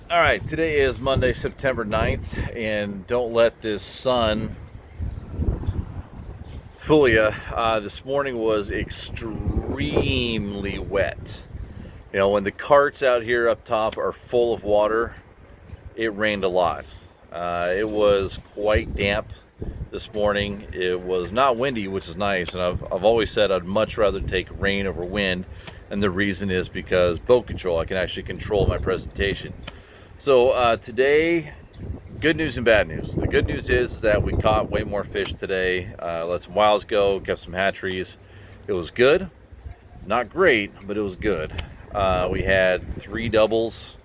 All right, today is Monday, September 9th, and don't let this sun fool you. This morning was extremely wet. You know, when the carts out here up top are full of water, it rained a lot. It was quite damp this morning. It was not windy, which is nice, and I've always said I'd much rather take rain over wind, and the reason is because boat control. I can actually control my presentation. So today, good news and bad news. The good news is that we caught way more fish today. Let some wilds go, kept some hatcheries. It was good, not great, but it was good. We had 3 doubles,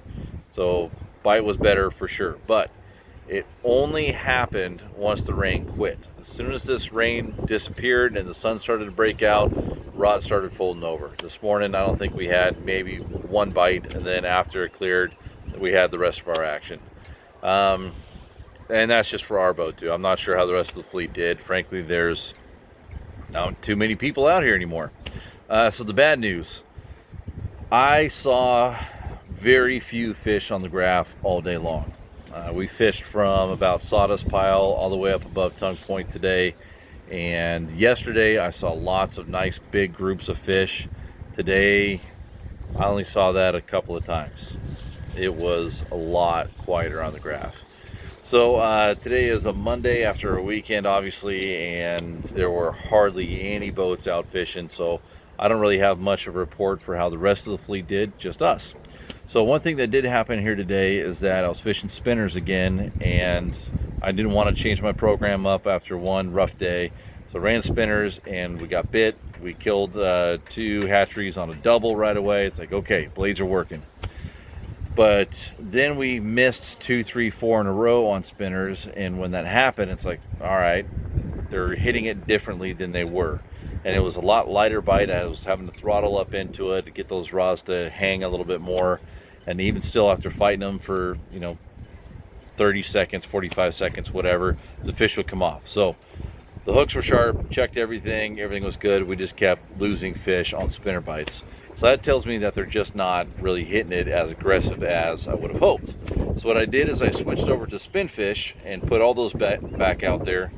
so bite was better for sure. But it only happened once the rain quit. As soon as this rain disappeared and the sun started to break out, rod started folding over. This morning, I don't think we had maybe 1 bite, and then after it cleared, we had the rest of our action. And that's just for our boat too. I'm not sure how the rest of the fleet did. Frankly, there's not too many people out here anymore. So the bad news, I saw very few fish on the graph all day long. We fished from about Sawdust Pile all the way up above Tongue Point today. And yesterday I saw lots of nice big groups of fish. Today I only saw that a couple of times. It was a lot quieter on the graph. So today is a Monday after a weekend, obviously, and there were hardly any boats out fishing, so I don't really have much of a report for how the rest of the fleet did, just us. So one thing that did happen here today is that I was fishing spinners again, and I didn't want to change my program up after one rough day. So I ran spinners and we got bit. We killed 2 hatcheries on a double right away. It's like, okay, blades are working. But then we missed 2, 3, 4 in a row on spinners, and when that happened, it's like, all right, they're hitting it differently than they were. And it was a lot lighter bite. I was having to throttle up into it to get those rods to hang a little bit more. And even still, after fighting them for 30 seconds, 45 seconds, whatever, the fish would come off. So the hooks were sharp, checked everything was good. We just kept losing fish on spinner bites. So that tells me that they're just not really hitting it as aggressive as I would have hoped. So what I did is I switched over to spin fish and put all those back out there.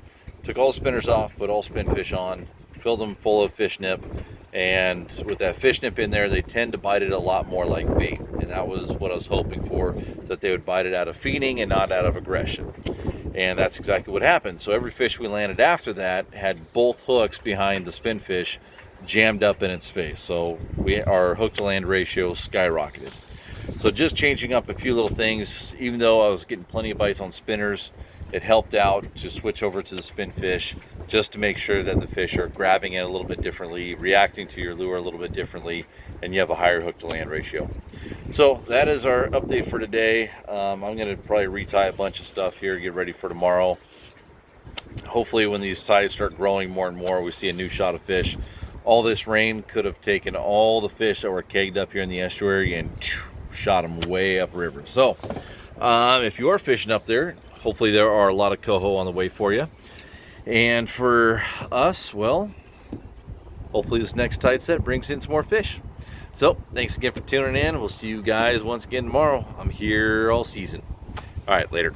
Took all the spinners off, put all spin fish on, filled them full of fish nip. And with that fish nip in there, they tend to bite it a lot more like bait. And that was what I was hoping for, that they would bite it out of feeding and not out of aggression. And that's exactly what happened. So every fish we landed after that had both hooks behind the spin fish jammed up in its face. So our hook to land ratio skyrocketed. So just changing up a few little things, even though I was getting plenty of bites on spinners, it helped out to switch over to the spin fish just to make sure that the fish are grabbing it a little bit differently, reacting to your lure a little bit differently, and you have a higher hook to land ratio. So that is our update for today. I'm going to probably retie a bunch of stuff here, get ready for tomorrow. Hopefully when these tides start growing more and more, we see a new shot of fish. All this rain could have taken all the fish that were kegged up here in the estuary and shot them way upriver. So if you are fishing up there, hopefully there are a lot of coho on the way for you. And for us, well, hopefully this next tide set brings in some more fish. So thanks again for tuning in. We'll see you guys once again tomorrow. I'm here all season. All right, later.